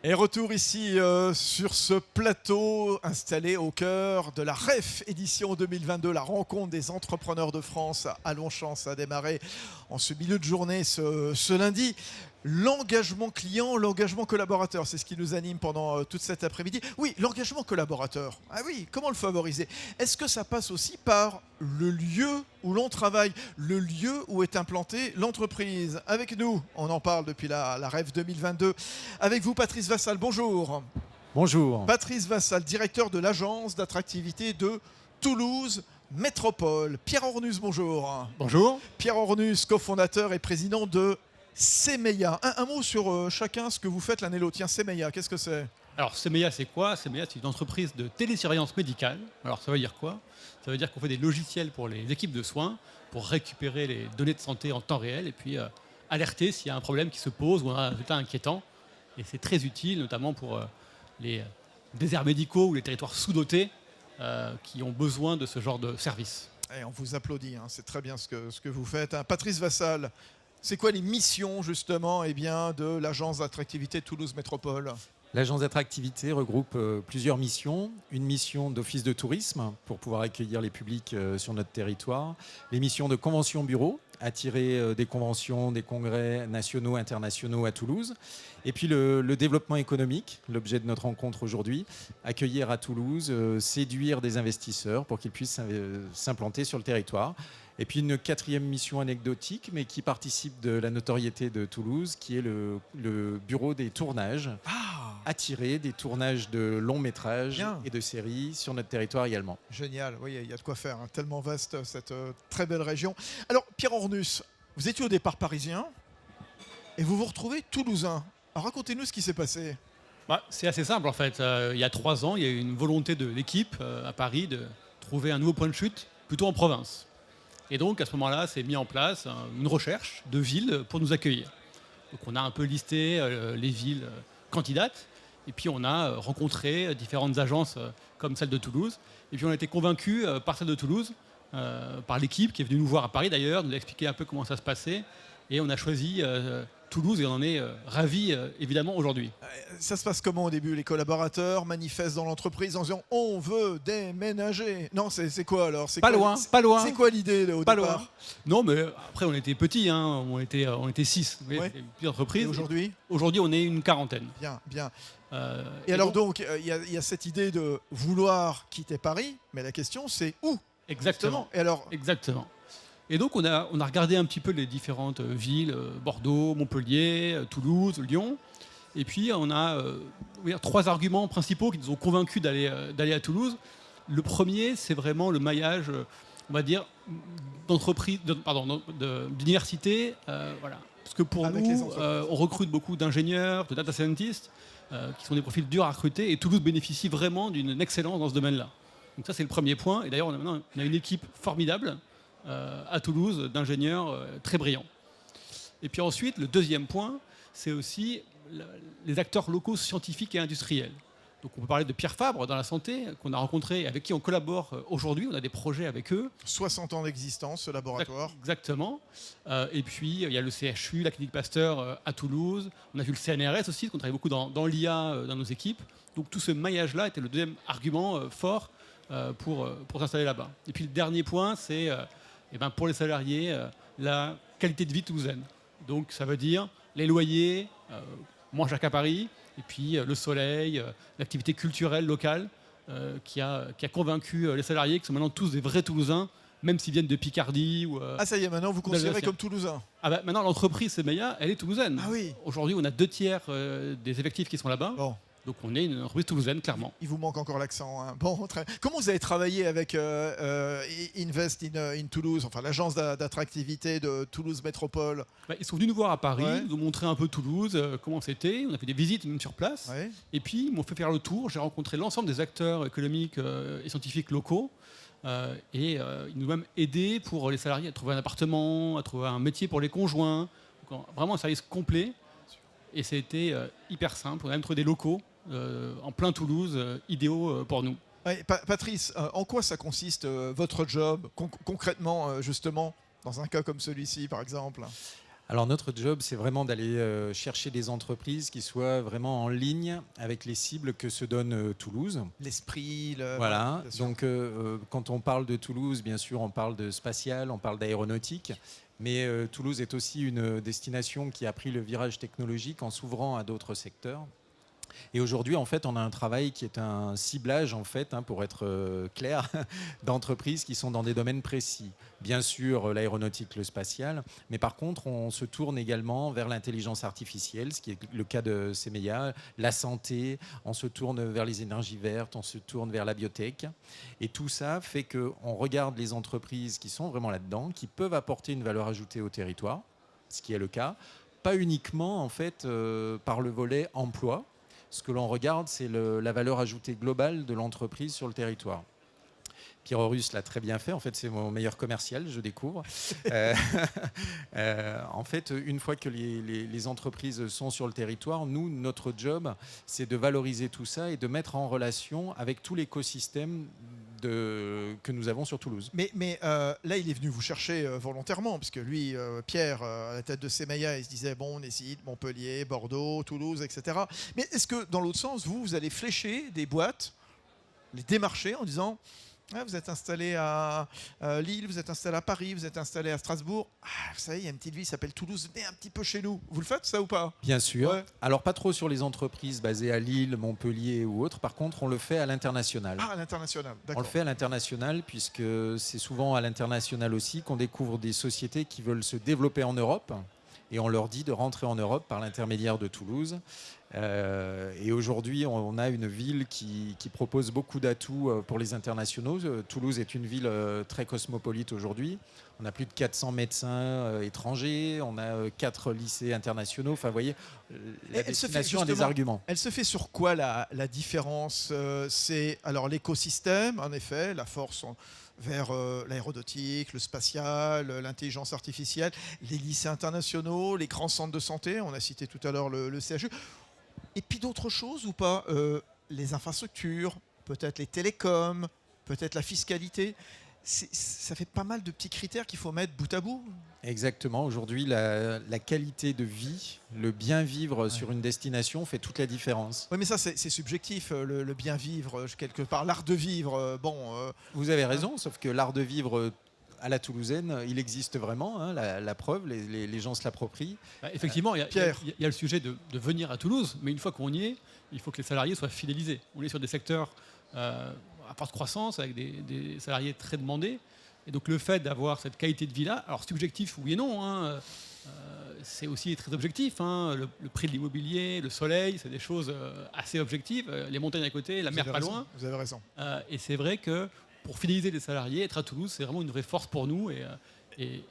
Et retour ici sur ce plateau installé au cœur de la REF édition 2022, la rencontre des entrepreneurs de France à Longchamp. Ça a démarré en ce milieu de journée ce lundi. L'engagement client, l'engagement collaborateur, c'est ce qui nous anime pendant toute cet après-midi. Oui, l'engagement collaborateur. Ah oui, comment le favoriser? Est-ce que ça passe aussi par le lieu où l'on travaille, le lieu où est implantée l'entreprise? Avec nous, on en parle depuis la REF 2022. Avec vous, Patrice Vassal, bonjour. Bonjour. Patrice Vassal, directeur de l'agence d'attractivité de Toulouse Métropole. Pierre Ornus, bonjour. Bonjour. Pierre Ornus, cofondateur et président de Semeya. Un mot sur chacun, ce que vous faites l'un et l'autre. Tiens, Semeya, qu'est-ce que c'est? Alors, Semeya, c'est quoi? Semeya, c'est une entreprise de télésurveillance médicale. Alors, ça veut dire quoi? Ça veut dire qu'on fait des logiciels pour les équipes de soins, pour récupérer les données de santé en temps réel et puis alerter s'il y a un problème qui se pose ou un résultat inquiétant. Et c'est très utile, notamment pour les déserts médicaux ou les territoires sous-dotés qui ont besoin de ce genre de service. Et on vous applaudit, hein, c'est très bien ce que vous faites. Hein. Patrice Vassal, c'est quoi les missions justement de l'agence d'attractivité Toulouse Métropole? L'agence d'attractivité regroupe plusieurs missions. Une mission d'office de tourisme pour pouvoir accueillir les publics sur notre territoire. Les missions de convention bureau, attirer des conventions, des congrès nationaux, internationaux à Toulouse. Et puis le développement économique, l'objet de notre rencontre aujourd'hui. Accueillir à Toulouse, séduire des investisseurs pour qu'ils puissent s'implanter sur le territoire. Et puis une quatrième mission anecdotique, mais qui participe de la notoriété de Toulouse, qui est le bureau des tournages. Attirer des tournages de longs métrages et de séries sur notre territoire également. Génial, oui, il y a de quoi faire, hein. Tellement vaste cette très belle région. Alors, Pierre Ornus, vous étiez au départ parisien et vous vous retrouvez toulousain. Alors, racontez-nous ce qui s'est passé. C'est assez simple en fait. Il y a 3 ans, il y a eu une volonté de l'équipe à Paris de trouver un nouveau point de chute, plutôt en province. Et donc, à ce moment-là, c'est mis en place une recherche de villes pour nous accueillir. Donc, on a un peu listé les villes candidates. Et puis on a rencontré différentes agences comme celle de Toulouse. Et puis on a été convaincus par celle de Toulouse, par l'équipe qui est venue nous voir à Paris d'ailleurs, nous a expliqué un peu comment ça se passait. Et on a choisi Toulouse et on en est ravis évidemment aujourd'hui. Ça se passe comment au début? Les collaborateurs manifestent dans l'entreprise en disant on veut déménager. Non, c'est quoi alors? Pas loin. C'est quoi l'idée au Pas départ? loin. Non, mais après on était petits, hein, on était 6. Ouais. Une entreprise. Aujourd'hui, on est une quarantaine. bien. Et alors donc, il y a cette idée de vouloir quitter Paris, mais la question c'est où? Exactement. Et alors, Exactement. Et donc on a regardé un petit peu les différentes villes, Bordeaux, Montpellier, Toulouse, Lyon. Et puis on a 3 arguments principaux qui nous ont convaincus d'aller à Toulouse. Le premier, c'est vraiment le maillage, on va dire, d'université. Voilà. Parce que pour Avec les nous, entreprises. on recrute beaucoup d'ingénieurs, de data scientists, qui sont des profils durs à recruter. Et Toulouse bénéficie vraiment d'une excellence dans ce domaine-là. Donc ça, c'est le premier point. Et d'ailleurs, on a une équipe formidable à Toulouse d'ingénieurs très brillants. Et puis ensuite, le deuxième point, c'est aussi les acteurs locaux scientifiques et industriels. Donc on peut parler de Pierre Fabre dans la santé, qu'on a rencontré, avec qui on collabore aujourd'hui. On a des projets avec eux. 60 ans d'existence, ce laboratoire. Exactement. Et puis il y a le CHU, la clinique Pasteur à Toulouse. On a vu le CNRS aussi, parce qu'on travaille beaucoup dans l'IA dans nos équipes. Donc tout ce maillage-là était le deuxième argument fort pour s'installer là-bas. Et puis le dernier point, c'est pour les salariés, la qualité de vie toulousaine. Donc ça veut dire les loyers, moins cher qu'à Paris, et puis le soleil, l'activité culturelle locale qui a convaincu les salariés, qui sont maintenant tous des vrais Toulousains, même s'ils viennent de Picardie. Ça y est, maintenant vous considérez comme Toulousain. Maintenant l'entreprise Semeya, elle est toulousaine. Ah oui. Aujourd'hui, on a 2/3 des effectifs qui sont là-bas. Bon. Donc on est une entreprise toulousaine, clairement. Il vous manque encore l'accent. Hein. Bon, comment vous avez travaillé avec Invest in Toulouse, enfin l'agence d'attractivité de Toulouse Métropole? Ils sont venus nous voir à Paris, Ouais. nous ont montré un peu Toulouse, comment c'était. On a fait des visites même sur place. Ouais. Et puis ils m'ont fait faire le tour. J'ai rencontré l'ensemble des acteurs économiques et scientifiques locaux. Ils nous ont même aidé pour les salariés à trouver un appartement, à trouver un métier pour les conjoints. Donc, vraiment un service complet. Et c'était hyper simple. On a même trouvé des locaux en plein Toulouse, idéaux pour nous. Ouais, Patrice, en quoi ça consiste votre job concrètement, justement, dans un cas comme celui-ci, par exemple? Alors notre job, c'est vraiment d'aller chercher des entreprises qui soient vraiment en ligne avec les cibles que se donne Toulouse. L'esprit, Voilà, bien sûr. donc quand on parle de Toulouse, bien sûr, on parle de spatial, on parle d'aéronautique, mais Toulouse est aussi une destination qui a pris le virage technologique en s'ouvrant à d'autres secteurs. Et aujourd'hui, en fait, on a un travail qui est un ciblage, en fait, pour être clair, d'entreprises qui sont dans des domaines précis. Bien sûr, l'aéronautique, le spatial, mais par contre, on se tourne également vers l'intelligence artificielle, ce qui est le cas de Semeya, la santé, on se tourne vers les énergies vertes, on se tourne vers la biotech. Et tout ça fait qu'on regarde les entreprises qui sont vraiment là-dedans, qui peuvent apporter une valeur ajoutée au territoire, ce qui est le cas, pas uniquement, en fait, par le volet emploi. Ce que l'on regarde, c'est la valeur ajoutée globale de l'entreprise sur le territoire. Pierre Horus l'a très bien fait. En fait, c'est mon meilleur commercial, je découvre. En fait, une fois que les entreprises sont sur le territoire, nous, notre job, c'est de valoriser tout ça et de mettre en relation avec tout l'écosystème que nous avons sur Toulouse. Mais là, il est venu vous chercher volontairement, parce que lui, Pierre, à la tête de Semeya, il se disait, bon, on hésite, Montpellier, Bordeaux, Toulouse, etc. Mais est-ce que, dans l'autre sens, vous allez flécher des boîtes, les démarcher en disant, ah, vous êtes installé à Lille, vous êtes installé à Paris, vous êtes installé à Strasbourg, ah, vous savez, il y a une petite ville qui s'appelle Toulouse, venez un petit peu chez nous. Vous le faites, ça, ou pas? Bien sûr. Ouais. Alors, pas trop sur les entreprises basées à Lille, Montpellier ou autres. Par contre, on le fait à l'international. Ah, à l'international, On d'accord. le fait à l'international puisque c'est souvent à l'international aussi qu'on découvre des sociétés qui veulent se développer en Europe et on leur dit de rentrer en Europe par l'intermédiaire de Toulouse. Et aujourd'hui, on a une ville qui propose beaucoup d'atouts pour les internationaux. Toulouse est une ville très cosmopolite aujourd'hui. On a plus de 400 médecins étrangers, on a 4 lycées internationaux. Enfin, vous voyez, la destination a des arguments. Elle se fait sur quoi la différence? C'est alors l'écosystème, en effet, la force vers l'aéronautique, le spatial, l'intelligence artificielle, les lycées internationaux, les grands centres de santé, on a cité tout à l'heure le CHU. Et puis d'autres choses ou pas? Les infrastructures, peut-être les télécoms, peut-être la fiscalité. Ça fait pas mal de petits critères qu'il faut mettre bout à bout. Exactement. Aujourd'hui, la qualité de vie, le bien vivre sur une destination fait toute la différence. Oui, mais ça, c'est subjectif, le bien vivre, quelque part. L'art de vivre, Vous avez raison, sauf que l'art de vivre à la toulousaine, il existe vraiment, la preuve, les gens se l'approprient. Effectivement, il y a le sujet de venir à Toulouse, mais une fois qu'on y est, il faut que les salariés soient fidélisés. On est sur des secteurs à forte croissance, avec des salariés très demandés. Et donc le fait d'avoir cette qualité de vie-là, alors subjectif oui et non, c'est aussi très objectif. Le prix de l'immobilier, le soleil, c'est des choses assez objectives. Les montagnes à côté, la mer pas loin. Vous avez raison. Et c'est vrai que pour fidéliser les salariés, être à Toulouse, c'est vraiment une vraie force pour nous. Et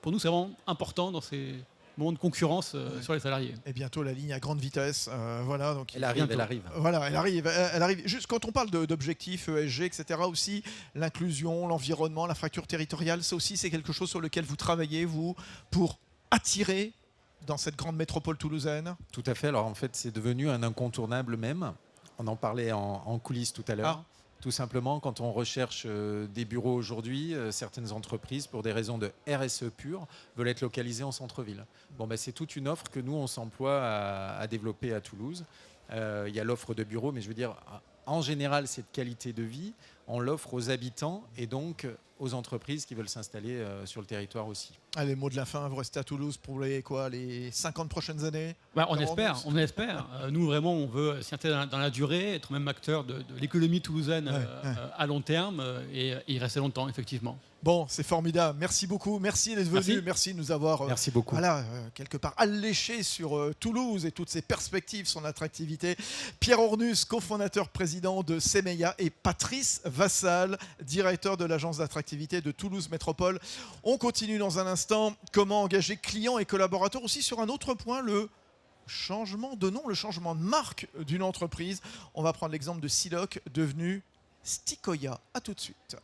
pour nous, c'est vraiment important dans ces moments de concurrence sur les salariés. Et bientôt la ligne à grande vitesse. Voilà, donc Elle arrive. Voilà, elle arrive. Juste quand on parle d'objectifs ESG, etc., aussi, l'inclusion, l'environnement, la fracture territoriale, ça aussi, c'est quelque chose sur lequel vous travaillez, vous, pour attirer dans cette grande métropole toulousaine. Tout à fait. Alors en fait, c'est devenu un incontournable même. On en parlait en coulisses tout à l'heure. Ah. Tout simplement, quand on recherche des bureaux aujourd'hui, certaines entreprises, pour des raisons de RSE pure, veulent être localisées en centre-ville. Bon, c'est toute une offre que nous, on s'emploie à développer à Toulouse. Il y a l'offre de bureaux, mais je veux dire, en général, cette qualité de vie, on l'offre aux habitants et donc aux entreprises qui veulent s'installer sur le territoire aussi. Allez, mot de la fin, vous restez à Toulouse pour les 50 prochaines années? On espère. Nous, vraiment, on veut s'y installer dans la durée, être même acteur de l'économie toulousaine à long terme et y rester longtemps, effectivement. Bon, c'est formidable. Merci beaucoup. Merci d'être venu. Merci de nous avoir Merci beaucoup. quelque part alléché sur Toulouse et toutes ses perspectives, son attractivité. Pierre Hornus, cofondateur président de Semeya, et Patrice Vassal, directeur de l'agence d'attractivité de Toulouse Métropole. On continue dans un instant. Comment engager clients et collaborateurs aussi sur un autre point, le changement de nom, le changement de marque d'une entreprise. On va prendre l'exemple de Siloc devenu Stikoya. À tout de suite.